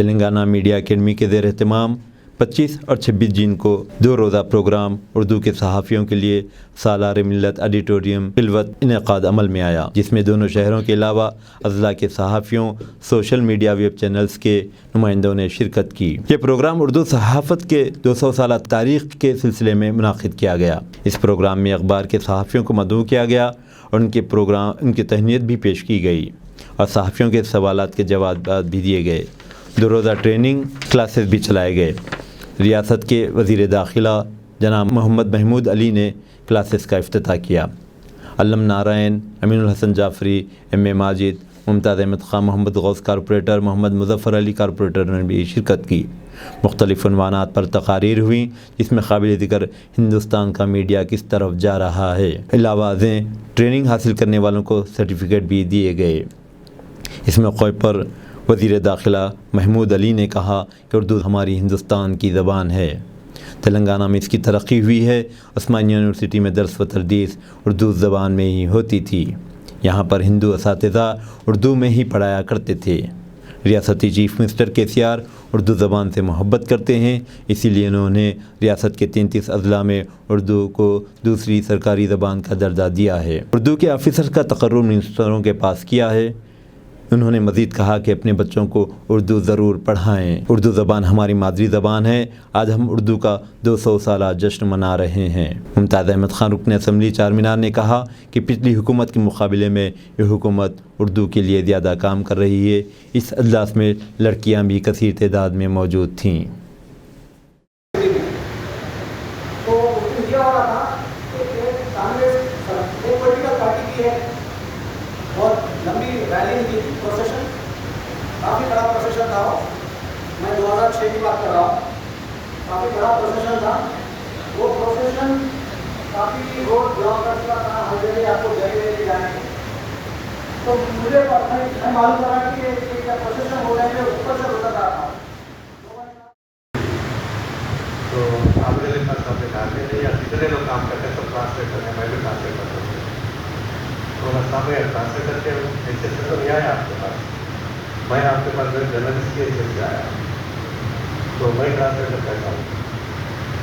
Telangana media academy کے زیر اہتمام 25 اور 26 جون کو 2 روزہ پروگرام اردو کے صحافیوں کے لیے سالار ملت آڈیٹوریم خلوت انعقاد عمل میں آیا، جس میں دونوں شہروں کے علاوہ اضلاع کے صحافیوں، سوشل میڈیا ویب چینلز کے نمائندوں نے شرکت کی۔ یہ پروگرام اردو صحافت کے 200 سالہ تاریخ کے سلسلے میں منعقد کیا گیا۔ اس پروگرام میں اخبار کے صحافیوں کو مدعو کیا گیا اور ان کی تہنیت بھی پیش کی گئی اور صحافیوں کے سوالات کے جوابات بھی دیے گئے۔ 2 روزہ ٹریننگ کلاسز بھی چلائے گئے۔ ریاست کے وزیر داخلہ جناب محمد محمود علی نے کلاسز کا افتتاح کیا۔ علم نارائن، امین الحسن جعفری، ایم اے ماجد، ممتاز احمد خان، محمد غوث کارپوریٹر، محمد مظفر علی کارپوریٹر نے بھی شرکت کی۔ مختلف عنوانات پر تقاریر ہوئیں، جس میں قابل ذکر ہندوستان کا میڈیا کس طرف جا رہا ہے علاوہ ازیں ٹریننگ حاصل کرنے والوں کو سرٹیفکیٹ بھی دیے گئے۔ اس موقع پر وزیر داخلہ محمود علی نے کہا کہ اردو ہماری ہندوستان کی زبان ہے۔ تلنگانہ میں اس کی ترقی ہوئی ہے۔ عثمانیہ یونیورسٹی میں درس و تدریس اردو زبان میں ہی ہوتی تھی۔ یہاں پر ہندو اساتذہ اردو میں ہی پڑھایا کرتے تھے۔ ریاستی چیف منسٹر KCR اردو زبان سے محبت کرتے ہیں، اسی لیے انہوں نے ریاست کے 33 اضلاع میں اردو کو دوسری سرکاری زبان کا درجہ دیا ہے۔ اردو کے آفیسر کا تقرر منسٹروں کے پاس کیا ہے۔ انہوں نے مزید کہا کہ اپنے بچوں کو اردو ضرور پڑھائیں۔ اردو زبان ہماری مادری زبان ہے۔ آج ہم اردو کا 200 سالہ جشن منا رہے ہیں۔ ممتاز احمد خان رکن اسمبلی چارمینار نے کہا کہ پچھلی حکومت کے مقابلے میں یہ حکومت اردو کے لیے زیادہ کام کر رہی ہے۔ اس اجلاس میں لڑکیاں بھی کثیر تعداد میں موجود تھیں۔ بہت لمبی ریلی کی پروسیشن، کافی بڑا پروسیشن تھا۔ میں 2006 کی بات کر رہا ہوں، کافی بڑا پروسیشن تھا۔ وہ پروسیشن کافی روڈ بلاک کر چکا تھا، ہر جگہ آپ کو جگہ لے کے جائیں گے۔ تو مجھے میں معلوم کرا کہ پروسیشن ہو رہے ہیں اوپر سے ہوتا رہا۔ تو آپ نے کہا کہ جتنے لوگ کام کرتے ہیں سب ٹرانسلیٹ کرتے ہیں، میں بھی ٹرانسلیٹ کرتا ہوں۔ تو میں ٹرانسلیٹ کر کے ایسے تو نہیں آیا آپ کے پاس، میں آپ کے پاس جرنلسٹ کی حیثیت سے آیا، تو میں ٹرانسلیٹر کہتا ہوں،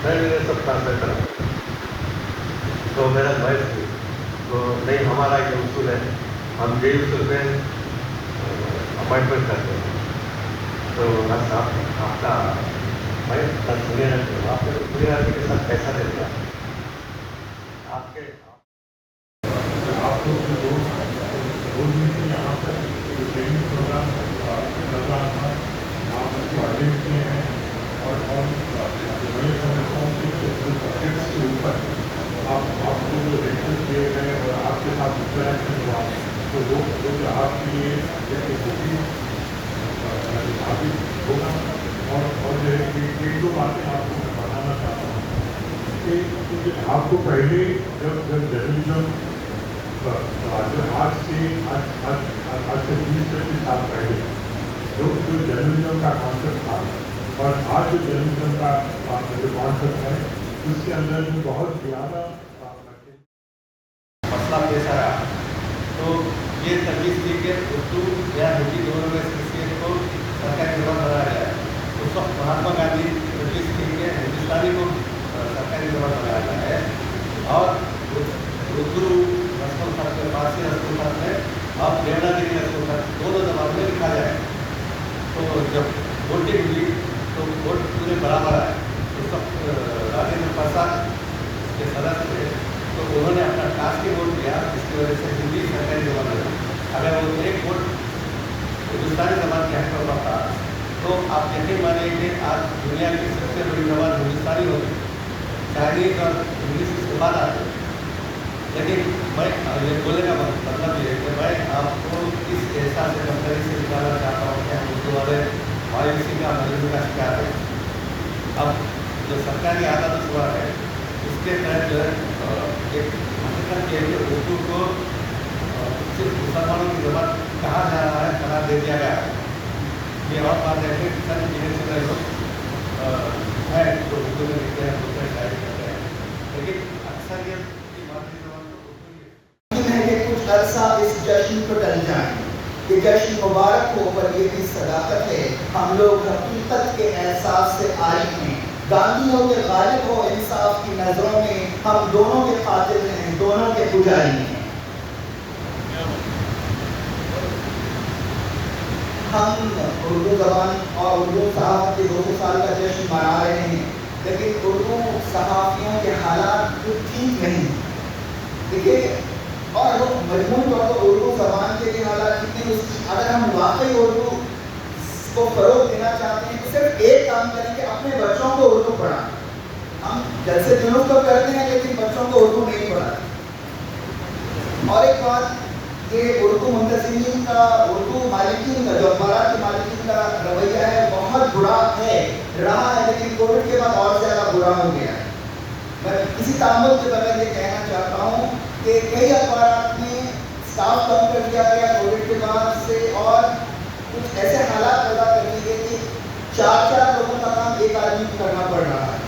میں سب ٹرانسلیٹ کرا۔ تو میرا بحث تھی، تو نہیں ہمارا یہ اصول ہے، ہم یہی اصول پہ اپائنٹمنٹ کرتے ہیں۔ تو بس آپ کا میں سنیے آپ کے پوری آدمی کے ساتھ پیسہ دے دیا آپ کے آپ کو یہاں پر ٹریننگ پروگرام لگ رہا تھا، آپ اس کو اٹینڈ کیے ہیں اور بڑے سمجھتا ہوں کہ سبجیکٹس کے اوپر آپ کو جو لیکچر کیے گئے اور آپ کے ساتھ انٹریکشن ہوا تو وہ جو آپ کے لیے ثابت ہوگا۔ اور جو ہے ایک دو باتیں آپ کو میں بتانا چاہتا ہوں کہ آپ کو پہلے جب جرنلزم آج سے 20-25 سال پہلے جو جرنلزم کا کانسیپٹ تھا اور آج جو جرنلزم کا جو کانسیپٹ ہے اس کے اندر جو بہت زیادہ مسئلہ پیش آیا تو یہ تجویز تھی کہ اردو یا ہندی دونوں میں حیثیت کو سرکاری زبان بنایا جائے۔ اس وقت مہاتما گاندھی تجویز تھی کہ ہندوستانی کو سرکاری زبان بنایا جائے اور اردو رسم الخط میں فارسی رسم الخط میں اور دیوناگری رسم الخط دونوں زبان میں لکھا جائے۔ تو جب ووٹنگ ہوئی تو ووٹ پورے برابر آئے۔ اس وقت راجندر پرساد کے صدر تھے، تو انہوں نے اپنا ٹاسک کی ووٹ دیا، جس کی وجہ سے ہندی سرکاری زبان ہے۔ اگر وہ ایک ووٹ ہندوستانی زبان کے حق میں ہوتا تو آپ یقین مانیں کہ آج دنیا کی سب سے بڑی زبان ہندوستانی ہوگی، چائنیز اور انگلش اس کے بعد آتے۔ لیکن میں یہ بولنے کا مطلب یہ ہے کہ میں آپ کو اس احساس سے کمپنی سے نکالنا چاہتا ہوں کہ ہم اردو والے مایوسی کا مجبوری کا شکار ہے۔ اب جو سرکاری عادت و شمار ہے اس کے تحت جو ہے ایک حقیقت یہ ہے کہ اردو کو صرف مسلمانوں کی زبان کہا جا رہا ہے، قرار دے دیا گیا ہے۔ یہ اور بات ہے کہ سر جنہیں لوگ ہیں جو اردو میں لکھتے ہیں، اردو میں شاعری کرتے ہیں، لیکن اکثریت کی مادری زبان تو اردو ہی ہے۔ کچھ عرصہ اس جشن کو ٹل جائیں کہ جشن مبارک ہو، پر یہ بھی صداقت ہے، ہم لوگ حقیقت کے احساس سے عاری ہیں، گاندھی ہو کے غالب ہو انصاف کی نظروں میں، ہم دونوں کے قاتل ہیں، دونوں کے پجاری ہیں۔ ہم اردو زبان اور اردو صحافت کے 200 سال کا جشن منا رہے ہیں، لیکن اردو صحافیوں کے حالات کچھ ٹھیک نہیں۔ دیکھیے، اور مجموعی طور پر اردو زبان کے لیے حالات ٹھیک نہیں۔ اگر ہم واقعی اردو کو فروغ دینا چاہتے ہیں تو صرف ایک کام کریں کہ اپنے بچوں کو اردو پڑھائیں۔ ہم جلسے جلوس تو کرتے ہیں لیکن بچوں کو اردو نہیں پڑھاتے۔ اور ایک بات، یہ اردو منتظمین کا، اردو مالکین کا، جو اخبارات کے مالکین کا رویہ ہے، بہت برا ہے، رہا ہے، لیکن کووڈ کے بعد اور زیادہ برا ہو گیا ہے۔ میں کسی تعمل کے بغیر یہ کہنا چاہتا ہوں کہ کئی اخبارات میں اسٹاف کم کر دیا گیا کووڈ کے بعد سے، اور کچھ ایسے حالات پیدا کر دیے گئے کہ 4 لوگوں کا کام ایک آدمی کو کرنا پڑ رہا ہے،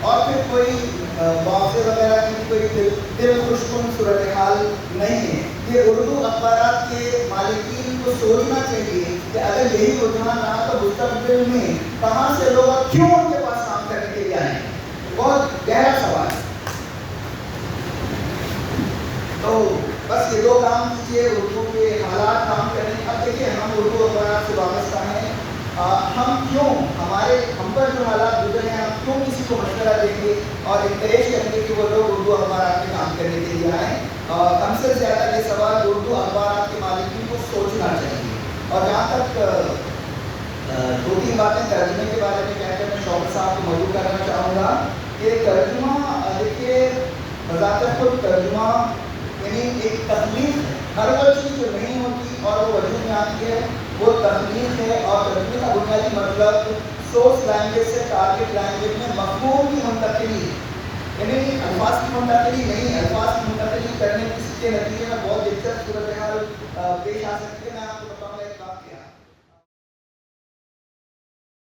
اور پھر کوئی معاوضے وغیرہ کی کوئی دل خوشکن صورتحال نہیں ہے۔ یہ اردو اخبارات کے مالکین کو سوچنا چاہیے کہ اگر یہی رجحان رہا تو مستقبل میں کہاں سے لوگ اور کیوں ان کے پاس کام کرنے کے لیے آئیں؟ بہت گہرا سوال ہے۔ تو بس یہ 2 کام کیجیے، اردو کے حالات کام کریں۔ اب دیکھیے، ہم اردو اخبارات سے وابستہ ہیں، ہم کیوں، ہم پر جو حالات گزرے ہیں، ہم کیوں کسی کو مشورہ دیں گے اور انکریج کریں گے کہ وہ لوگ اردو اخبارات میں کام کرنے کے لیے آئیں؟ کم سے زیادہ یہ سوال اردو اخبارات کے مالکین کو سوچنا چاہیے۔ اور جہاں تک 2-3 باتیں ترجمے کے بارے میں کہہ کر میں شوکت صاحب کو مدعو کرنا چاہوں گا کہ ترجمہ، دیکھیے، بذات خود ترجمہ یعنی ایک تخلیق ہے۔ ہر وہ چیز جو نہیں ہوتی اور وہ وجود میں آتی ہے وہ تخلیق ہے، اور ترجمے کا بنیادی مطلب سورس لینگویج سے ٹارگیٹ لینگویج میں مفہوم کی منتقلی، یعنی الفاظ کی منتقلی نہیں، الفاظ کی منتقلی کرنے کے نتیجے میں بہت دلچسپ صورتحال پیش آ سکتی ہے۔ میں آپ کو